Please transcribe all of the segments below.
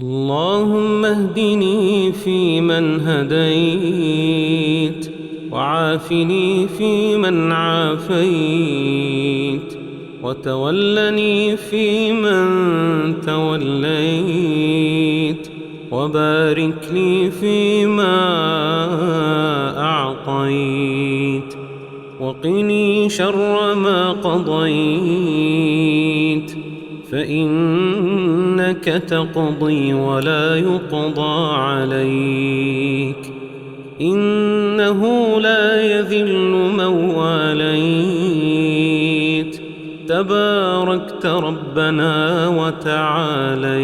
اللهم اهدني فيمن هديت، وعافني فيمن عافيت، وتولني فيمن توليت، وبارك لي فيما أعطيت، وقني شر ما قضيت، فإنك تقضي ولا يقضى عليك، إنه لا يذل من واليت، تباركت ربنا وتعاليت.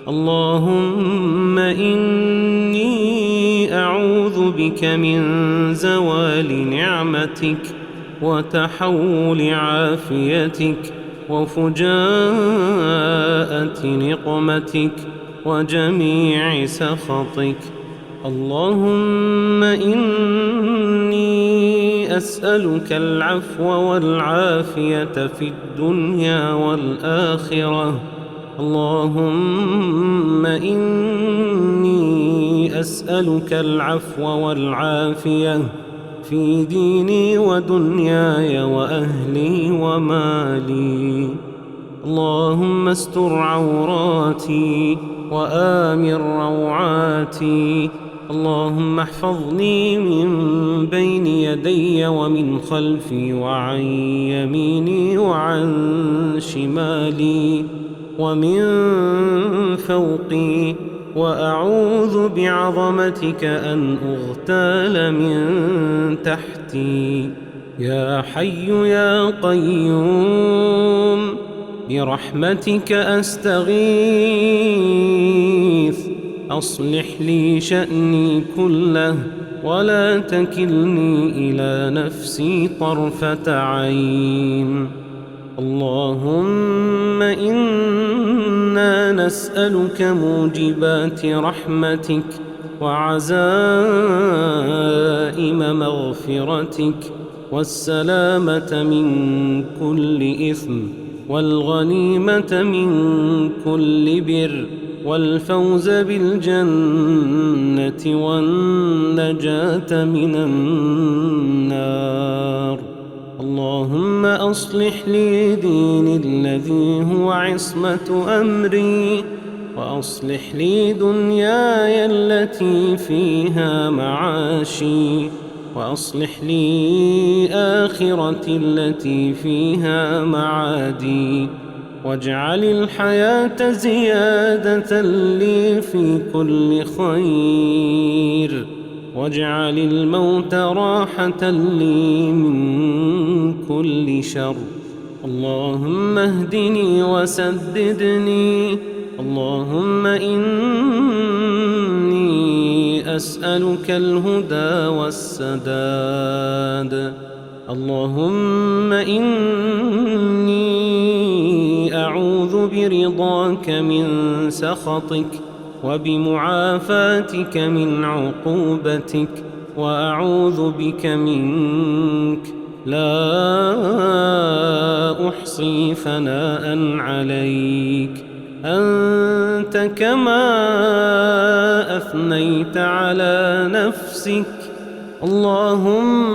اللهم إني أعوذ بك من زوال نعمتك، وتحول عافيتك، وفجاءة نقمتك، وجميع سخطك. اللهم إني أسألك العفو والعافية في الدنيا والآخرة. اللهم إني أسألك العفو والعافية في ديني ودنياي وأهلي ومالي. اللهم استر عوراتي وآمن روعاتي. اللهم احفظني من بين يدي ومن خلفي وعن يميني وعن شمالي ومن فوقي، وأعوذ بعظمتك أن أغتال من تحتي. يا حي يا قيوم، برحمتك أستغيث، أصلح لي شأني كله، ولا تكلني إلى نفسي طرفة عين. اللهم إنا نسألك موجبات رحمتك، وعزائم مغفرتك، والسلامة من كل إثم، والغنيمة من كل بر، والفوز بالجنة، والنجاة من النار. اللهم أصلح لي ديني الذي هو عصمة أمري، وأصلح لي دنياي التي فيها معاشي، وأصلح لي آخرتي التي فيها معادي، واجعل الحياة زيادة لي في كل خير، واجعل الموت راحة لي من كل شر. اللهم اهدني وسددني. اللهم إني أسألك الهدى والسداد. اللهم إني أعوذ برضاك من سخطك، وبمعافاتك من عقوبتك، وأعوذ بك منك، لا أحصي ثناء عليك، أنت كما أثنيت على نفسك. اللهم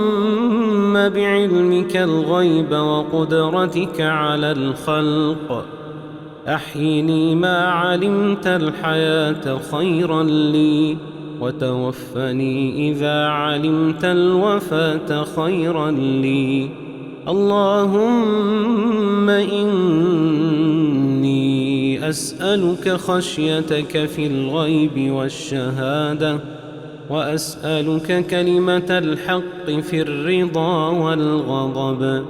بعلمك الغيب وقدرتك على الخلق، أحيني ما علمت الحياة خيرا لي، وتوفني إذا علمت الوفاة خيرا لي. اللهم إني أسألك خشيتك في الغيب والشهادة، وأسألك كلمة الحق في الرضا والغضب،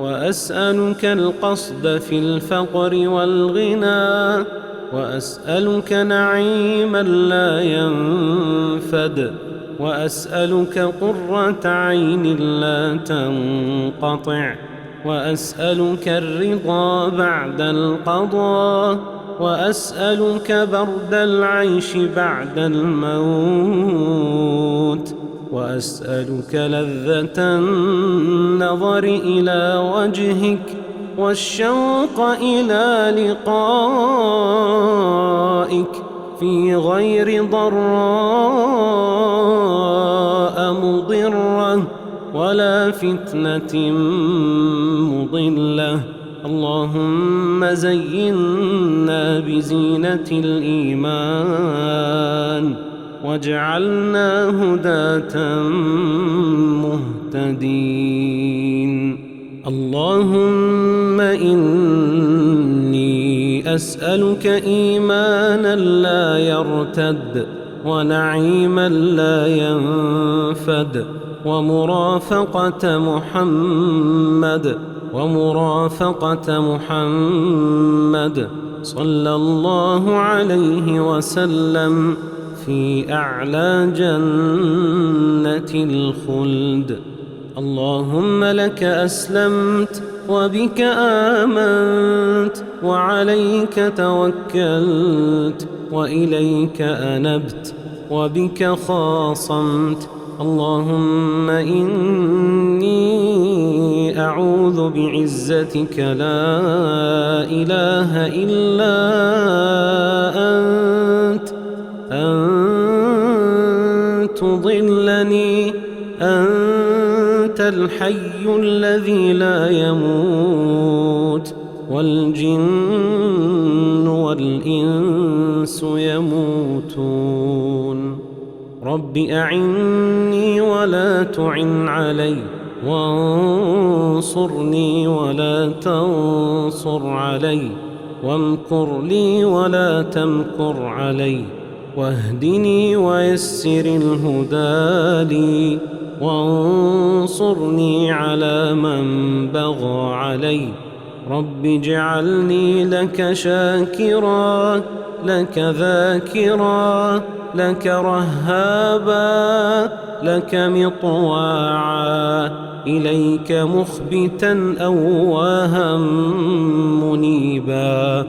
وأسألك القصد في الفقر والغنى، وأسألك نعيما لا ينفد، وأسألك قرة عين لا تنقطع، وأسألك الرضا بعد القضاء، وأسألك برد العيش بعد الموت، وأسألك لذة النظر إلى وجهك، والشوق إلى لقائك. لقائك في غير ضراء مضرة ولا فتنة مضلة. اللهم زينا بزينة الإيمان واجعلنا هداة مهتدين. اللهم إني أسألك إيمانا لا يرتد ونعيما لا ينفد ومرافقة محمد صلى الله عليه وسلم في أعلى جنة الخلد. اللهم لك أسلمت وبك آمنت وعليك توكلت وإليك أنبت وبك خاصمت. اللهم إني أعوذ بعزتك لا إله إلا أن تضلني. أنت الحي الذي لا يموت والجن والإنس يموتون. رب أعني ولا تعن علي وانصرني ولا تنصر علي وامكر لي ولا تمكر علي واهدني ويسر الهدى لي وانصرني على من بغى علي. رب اجعلني لك شاكرا لك ذاكرا لك رهابا لك مطواعا إليك مخبتا أواها منيبا.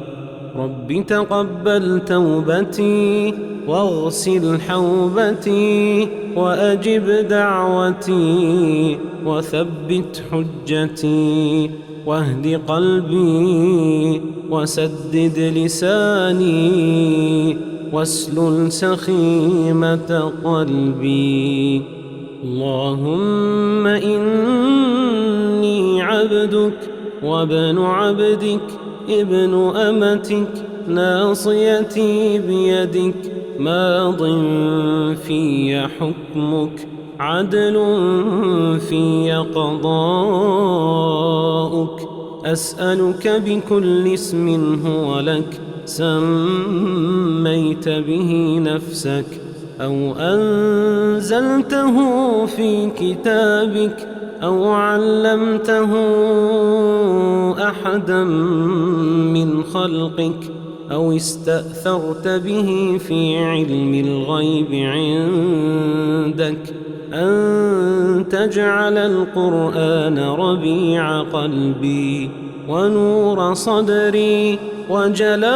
رب تقبل توبتي واغسل حوبتي وأجب دعوتي وثبت حجتي واهد قلبي وسدد لساني واسلل سخيمة قلبي. اللهم إني عبدك وابن عبدك ابن أمتك ناصيتي بيدك ماض في حكمك عدل في قضاؤك. أسألك بكل اسم هو لك سميت به نفسك أو أنزلته في كتابك أو علمته أحدا من خلقك أو استأثرت به في علم الغيب عندك أن تجعل القرآن ربيع قلبي ونور صدري وجلاء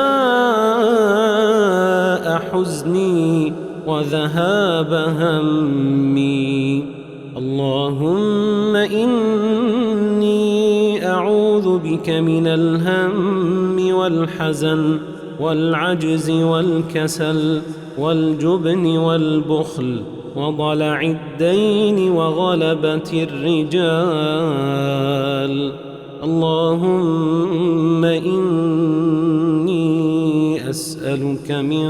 حزني وذهاب همي. اللهم إني أعوذ بك من الهم والحزن والعجز والكسل والجبن والبخل وضلع الدين وغلبة الرجال. اللهم إني أسألك من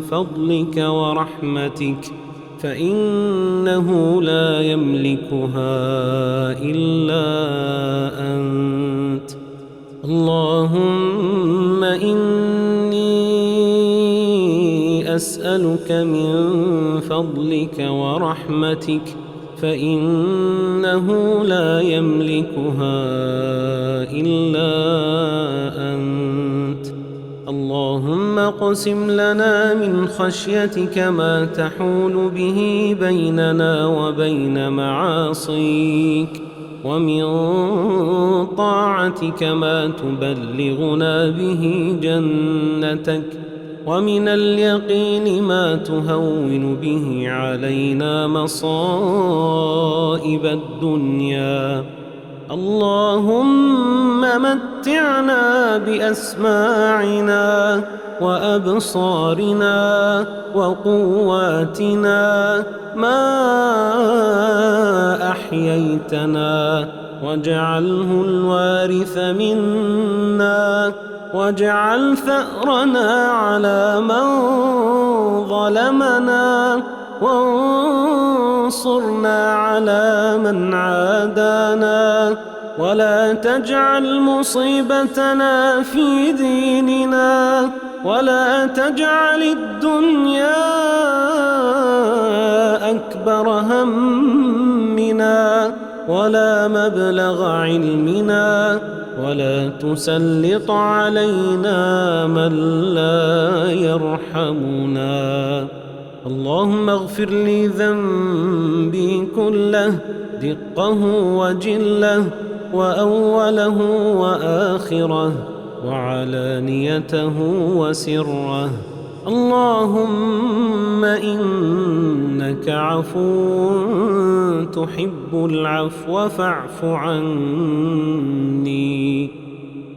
فضلك ورحمتك فإنه لا يملكها إلا أنت. اللهم إني أسألك من فضلك ورحمتك فإنه لا يملكها إلا أنت. اللهم اقسم لنا من خشيتك ما تحول به بيننا وبين معاصيك ومن طاعتك ما تبلغنا به جنتك ومن اليقين ما تهون به علينا مصائب الدنيا. اللهم متعنا بأسماعنا وأبصارنا وقواتنا ما أحييتنا، واجعله الوارث منا، واجعل ثأرنا على من ظلمنا، وانصرنا على من عادانا، ولا تجعل مصيبتنا في ديننا، ولا تجعل الدنيا أكبر همنا ولا مبلغ علمنا، ولا تسلط علينا من لا يرحمنا. اللهم اغفر لي ذنبي كله، دقه وجله، وأوله وآخره، وعلانيته وسره. اللهم إنك عفو تحب العفو فاعف عني.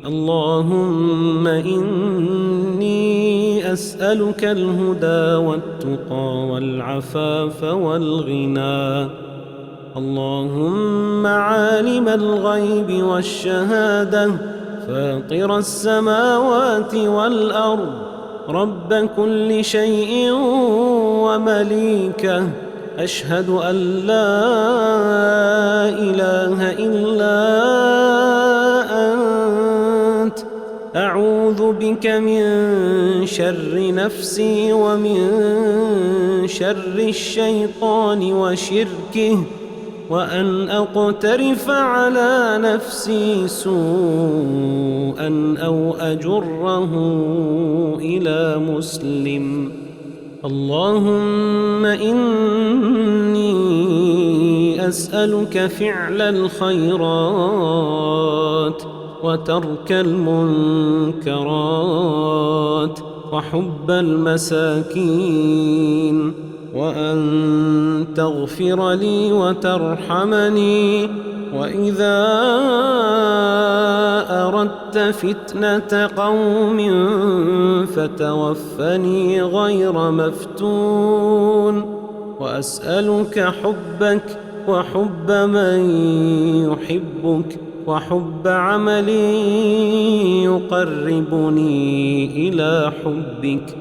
اللهم إني أسألك الهدى والتقى والعفاف والغنى. اللهم عالم الغيب والشهادة، فاطر السماوات والأرض، رب كل شيء ومليكه، أشهد أن لا إله إلا أنت، أعوذ بك من شر نفسي ومن شر الشيطان وشركه، وأن أقترف على نفسي سوءا أو أجره إلى مسلم. اللهم إني أسألك فعل الخيرات وترك المنكرات وحب المساكين، وأن تغفر لي وترحمني، وإذا أردت فتنة قوم فتوفني غير مفتون. وأسألك حبك وحب من يحبك، وحب عمل يقربني إلى حبك.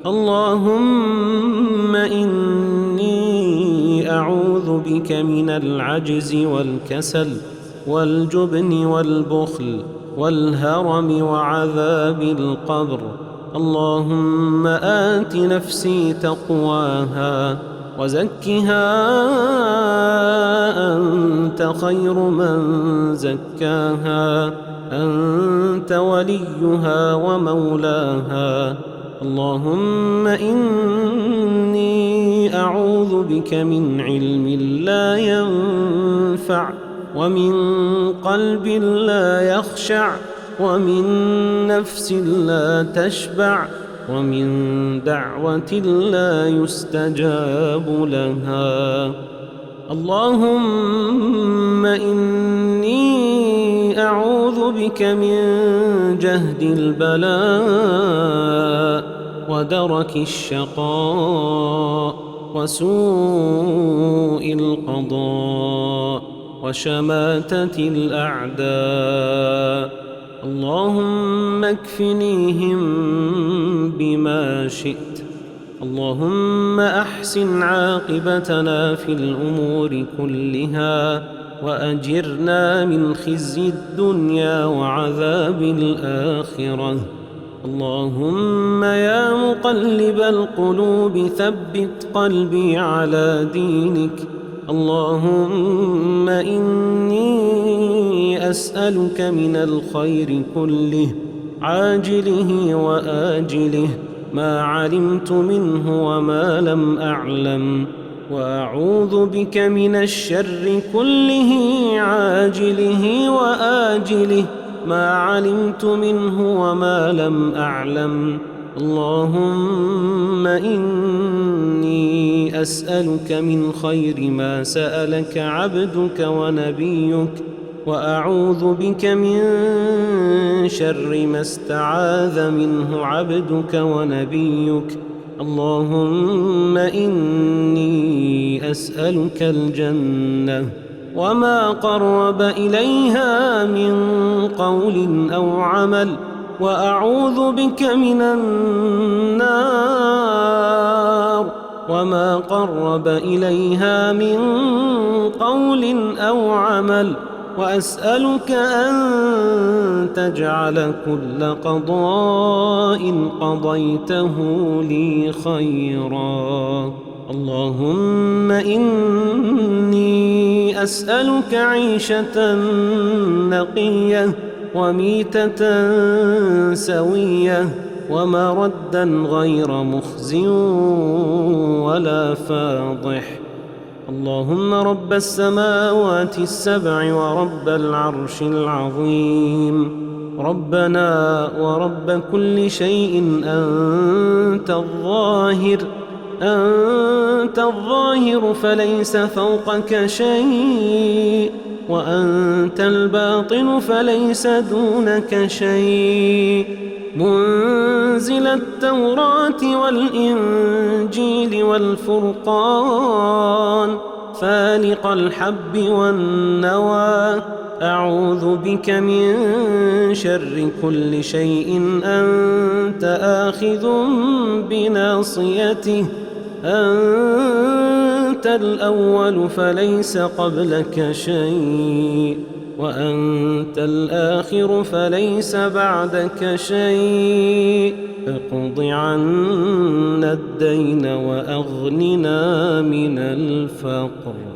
اللهم إني أعوذ بك من العجز والكسل والجبن والبخل والهرم وعذاب القبر. اللهم آت نفسي تقواها وزكها، أنت خير من زكاها، أنت وليها ومولاها. اللهم إني أعوذ بك من علم لا ينفع، ومن قلب لا يخشع، ومن نفس لا تشبع، ومن دعوة لا يستجاب لها. اللهم إني أعوذ بك من جهد البلاء ودرك الشقاء وسوء القضاء وشماتة الأعداء. اللهم اكفنيهم بما شئت. اللهم أحسن عاقبتنا في الأمور كلها، وأجرنا من خزي الدنيا وعذاب الآخرة. اللهم يا مقلب القلوب ثبت قلبي على دينك. اللهم إني أسألك من الخير كله عاجله وآجله، ما علمت منه وما لم أعلم، وأعوذ بك من الشر كله عاجله وآجله، ما علمت منه وما لم أعلم. اللهم إني أسألك من خير ما سألك عبدك ونبيك وأعوذ بك من شر ما استعاذ منه عبدك ونبيك. اللهم إني أسألك الجنة وما قرب إليها من قول أو عمل، وأعوذ بك من النار وما قرب إليها من قول أو عمل، وأسألك أن تجعل كل قضاء قضيته لي خيرا. اللهم إني أسألك عيشة نقية وميتة سوية ومردا غير مخز ولا فاضح. اللهم رب السماوات السبع ورب العرش العظيم، ربنا ورب كل شيء أنت الظاهر فليس فوقك شيء، وأنت الباطن فليس دونك شيء، منزل التوراة والإنجيل والفرقان، فالق الحب والنوى. أعوذ بك من شر كل شيء أنت آخذ بناصيته، أنت الأول فليس قبلك شيء، وأنت الآخر فليس بعدك شيء. اقض عنا الدين وأغننا من الفقر.